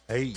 Hey.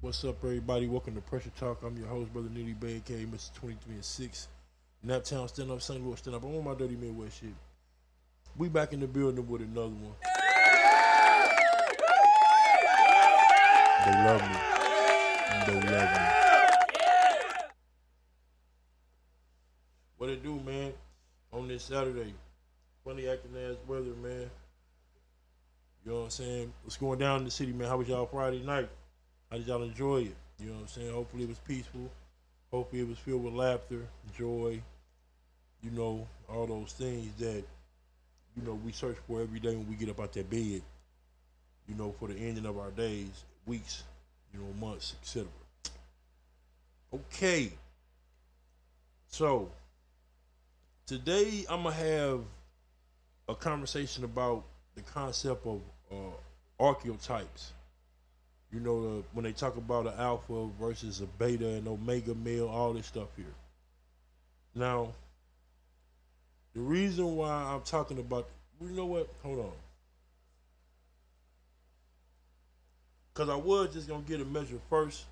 What's up, everybody? Welcome to Pressure Talk. I'm your host, Brother Nitty Bay, aka Mr. 23 and 6. Naptown, stand up, St. Louis, stand up. I'm on my Dirty Midwest shit. We back in the building with another one. They love me. They love me. What it do, man? On this Saturday. Funny acting ass weather, man. You know what I'm saying? What's going down in the city, man? How was y'all Friday night? How did y'all enjoy it? You know what I'm saying? Hopefully it was peaceful. Hopefully it was filled with laughter, joy, you know, all those things that, you know, we search for every day when we get up out that bed, you know, for the ending of our days, weeks, you know, months, etc. Okay. So, today I'm going to have a conversation about the concept of archetypes. You know, when they talk about an alpha versus a beta and omega male, all this stuff here. Now, the reason why I'm talking about, you know what? Hold on. Because I was just going to get a measure first,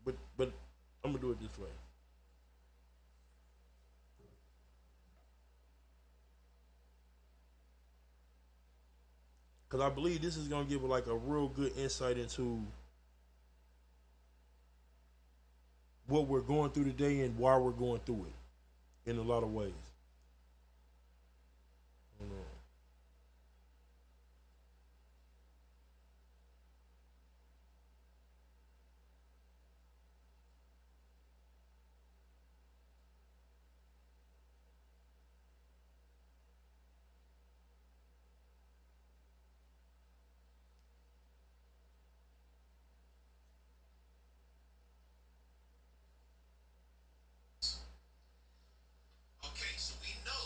but I'm going to do it this way. Because I believe this is going to give like a real good insight into what we're going through today and why we're going through it in a lot of ways. Hold on. Okay, so we know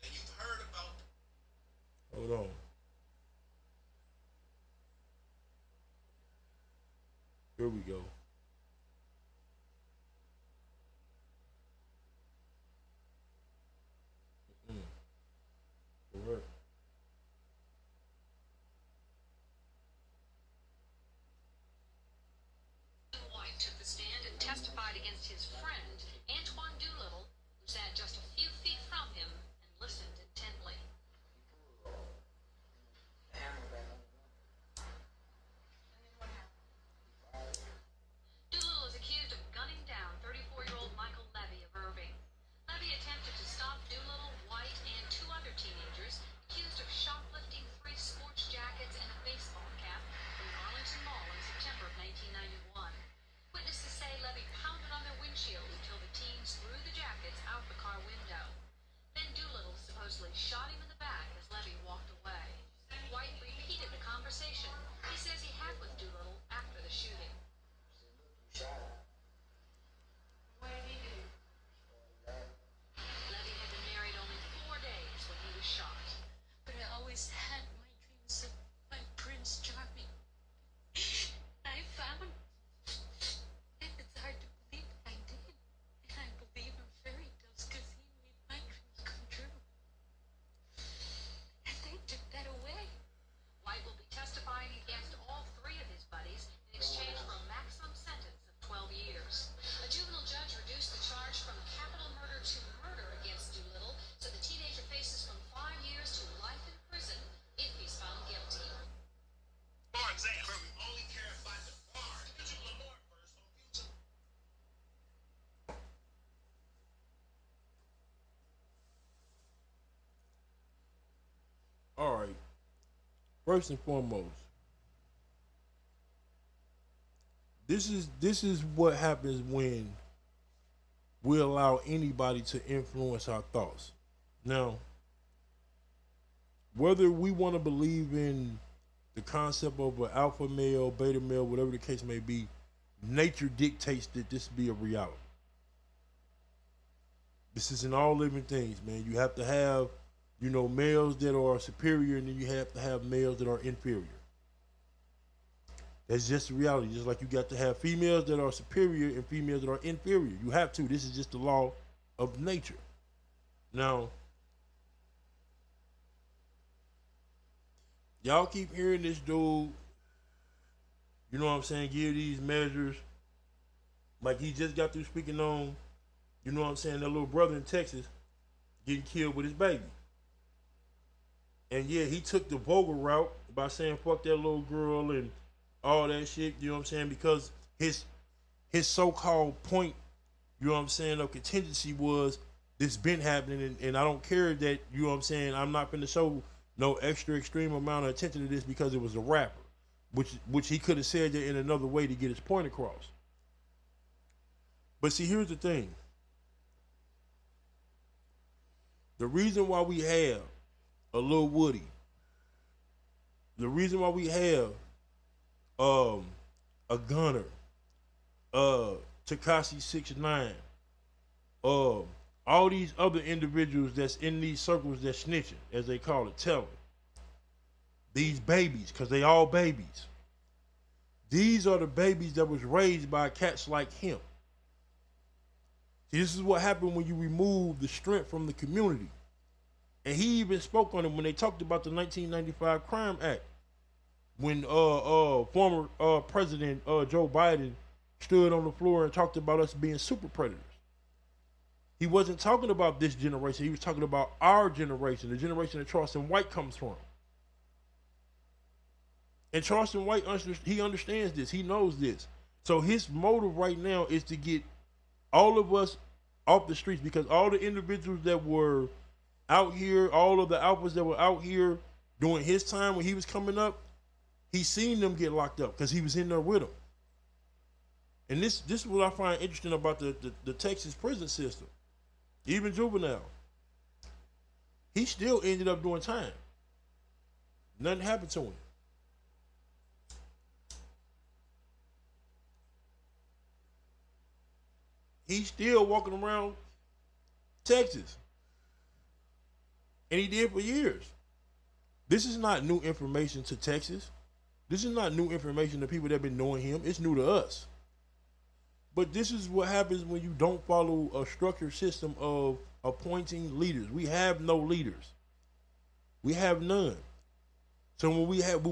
that you've heard about. Hold on. Here we go. All right. White took the stand and testified against his friend, Antoine Doolittle, who sat just a few feet from him and listened intently. Doolittle is accused of gunning down 34-year-old Michael Levy of Irving. Levy attempted to stop Doolittle, White, and two other teenagers accused of shoplifting 3 sports jackets and a baseball cap from the Arlington Mall in September of 1991. Witnesses say Levy pounded on their windshield until the teens threw the jackets out the car window. Then Doolittle supposedly shot him in the back as Levy walked away. White repeated the conversation he says he had with Doolittle after the shooting. What did he do? Levy had been married only 4 days when he was shot. But I always had my dreams of my Prince Charming. I found it. It's hard to believe I did. And I believe in fairy tales because he made my dreams come true. And they took that away. White will be testifying against all 3 of his buddies in exchange for a maximum sentence of 12 years. A juvenile judge reduced the charge from capital murder to murder against Doolittle, so the teenager faces from 5 years to life in prison if he's found guilty. For example, we only care about the bar. Could you Lamar first on future? All right. First and foremost, this is what happens when we allow anybody to influence our thoughts. Now, whether we want to believe in the concept of an alpha male, beta male, whatever the case may be, nature dictates that this be a reality. This is in all living things, man. You have to have, males that are superior, and then you have to have males that are inferior. That's just the reality. Just like you got to have females that are superior and females that are inferior. You have to. This is just the law of nature. Now, y'all keep hearing this dude, you know what I'm saying, give these measures. Like he just got through speaking on, you know what I'm saying, that little brother in Texas getting killed with his baby. And yeah, he took the vulgar route by saying fuck that little girl and all that shit, you know what I'm saying, because his so-called point, you know what I'm saying, of contingency was this been happening, and I don't care that, you know what I'm saying, I'm not finna show no extra extreme amount of attention to this because it was a rapper, which he could have said that in another way to get his point across. But see, here's the thing. The reason why we have a Lil Woody, the reason why we have a Gunner, Tekashi 6ix9ine, all these other individuals that's in these circles that's snitching, as they call it, telling. These babies, because they all babies. These are the babies that was raised by cats like him. See, this is what happened when you remove the strength from the community. And he even spoke on it when they talked about the 1995 Crime Act. When former President Joe Biden stood on the floor and talked about us being super predators. He wasn't talking about this generation. He was talking about our generation, the generation that Charleston White comes from. And Charleston White, he understands this. He knows this. So his motive right now is to get all of us off the streets, because all the individuals that were out here, all of the alphas that were out here during his time when he was coming up, he seen them get locked up because he was in there with them. And this is what I find interesting about the Texas prison system. Even juvenile. He still ended up doing time. Nothing happened to him. He's still walking around Texas. And he did for years. This is not new information to Texas. This is not new information to people that have been knowing him. It's new to us. But this is what happens when you don't follow a structured system of appointing leaders. We have no leaders. We have none. So when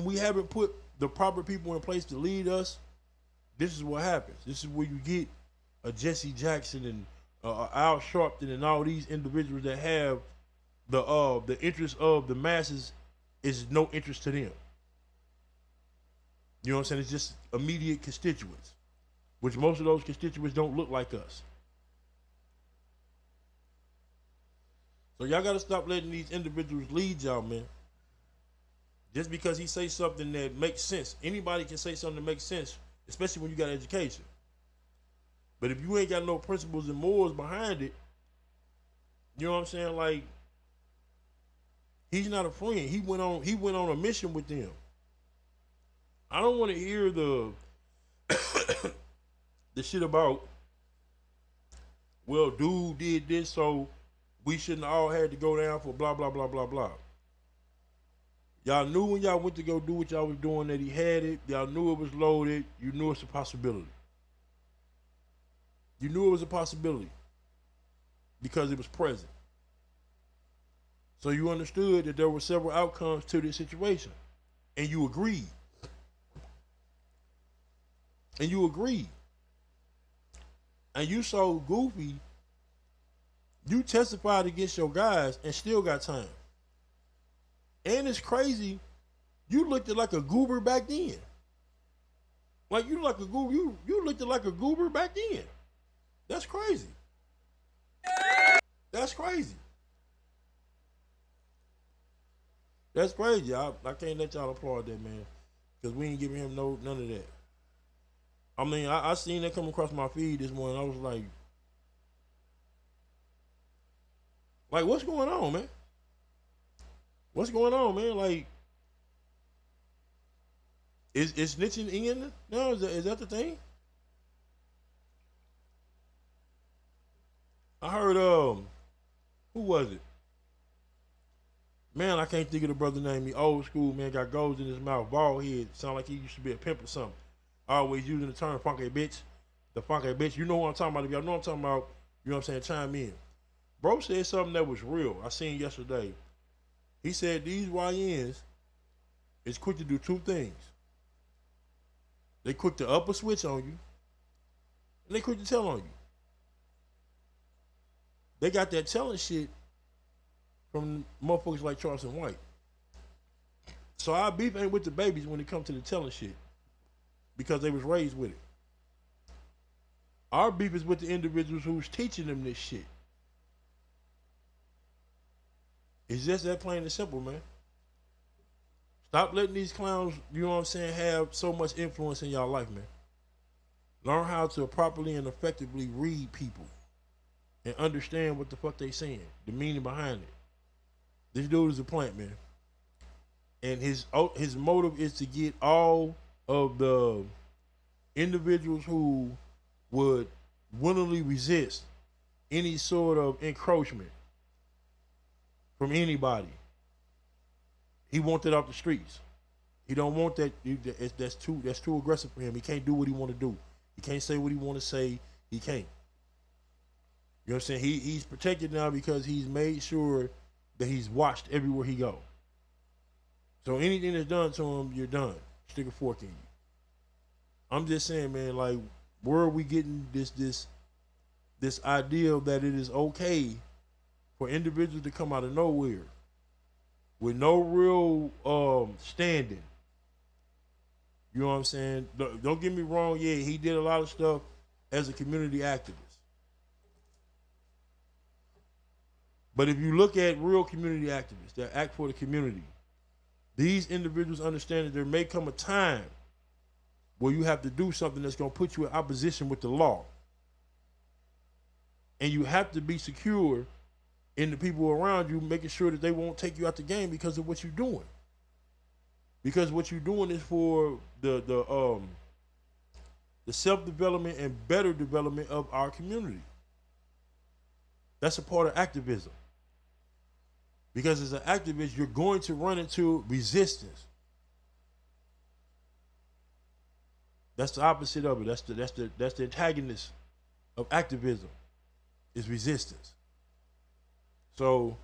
we haven't put the proper people in place to lead us, this is what happens. This is where you get a Jesse Jackson and Al Sharpton and all these individuals that have the interest of the masses is no interest to them. You know what I'm saying? It's just immediate constituents, which most of those constituents don't look like us. So y'all got to stop letting these individuals lead y'all, man. Just because he say something that makes sense. Anybody can say something that makes sense, especially when you got education. But if you ain't got no principles and morals behind it, you know what I'm saying? Like, he's not a friend. He went on a mission with them. I don't want to hear the shit about, well, dude did this, so we shouldn't all had to go down for blah, blah, blah, blah, blah. Y'all knew when y'all went to go do what y'all was doing that he had it. Y'all knew it was loaded. You knew it's a possibility. You knew it was a possibility because it was present. So you understood that there were several outcomes to this situation. And you agreed. And you agreed. And you so goofy, you testified against your guys and still got time. And it's crazy, you looked like a goober back then. Like you like a goober, you looked like a goober back then. That's crazy. That's crazy. That's crazy. I can't let y'all applaud that, man. Because we ain't giving him none of that. I mean, I seen that come across my feed this morning. I was like, Like, what's going on, man? What's going on, man? Like, is snitching in? No, is that the thing? I heard who was it? Man, I can't think of the brother name. He old school, man, got goals in his mouth, bald head. Sound like he used to be a pimp or something. Always using the term funky bitch. The funky bitch. You know what I'm talking about. If y'all know what I'm talking about, you know what I'm saying, chime in. Bro said something that was real. I seen yesterday. He said these YNs is quick to do two things. They quick to up a switch on you, and they quick to tell on you. They got that telling shit from motherfuckers like Charleston White. So our beef ain't with the babies when it comes to the telling shit, because they was raised with it. Our beef is with the individuals who's teaching them this shit. It's just that plain and simple, man. Stop letting these clowns, you know what I'm saying, have so much influence in y'all life, man. Learn how to properly and effectively read people and understand what the fuck they saying, the meaning behind it. This dude is a plant, man. And his motive is to get all of the individuals who would willingly resist any sort of encroachment from anybody. He wants it off the streets. He don't want that. That's too aggressive for him. He can't do what he want to do. He can't say what he want to say. He can't. You know what I'm saying? He's protected now because he's made sure that he's watched everywhere he go. So anything that's done to him, you're done. Stick a fork in you. I'm just saying, man, like, where are we getting this idea that it is okay for individuals to come out of nowhere with no real standing? You know what I'm saying? Don't get me wrong, yeah, he did a lot of stuff as a community activist. But if you look at real community activists that act for the community, these individuals understand that there may come a time where you have to do something that's going to put you in opposition with the law. And you have to be secure in the people around you, making sure that they won't take you out the game because of what you're doing. Because what you're doing is for the self-development and better development of our community. That's a part of activism. Because as an activist, you're going to run into resistance. That's the opposite of it. That's the antagonist of activism, is resistance. So,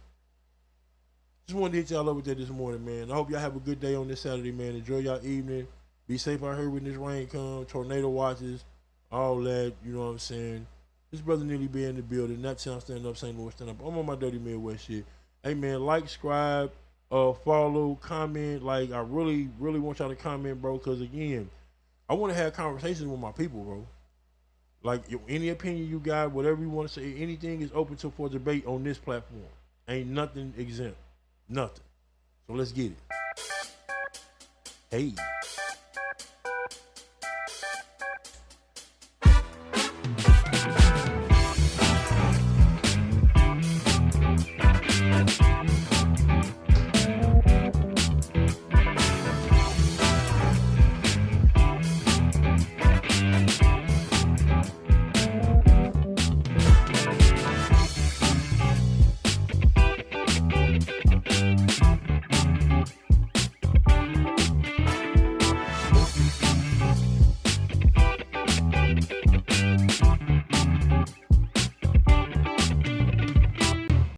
just wanted to hit y'all up with that this morning, man. I hope y'all have a good day on this Saturday, man. Enjoy y'all evening. Be safe out here when this rain comes, tornado watches, all that, you know what I'm saying. This brother nearly be in the building. That sound stand up, St. Louis stand up. I'm on my Dirty Midwest shit. Hey, man, like, subscribe, follow, comment. Like, I really, really want y'all to comment, bro, because, again, I want to have conversations with my people, bro. Like, any opinion you got, whatever you want to say, anything is open for debate on this platform. Ain't nothing exempt. Nothing. So let's get it. Hey.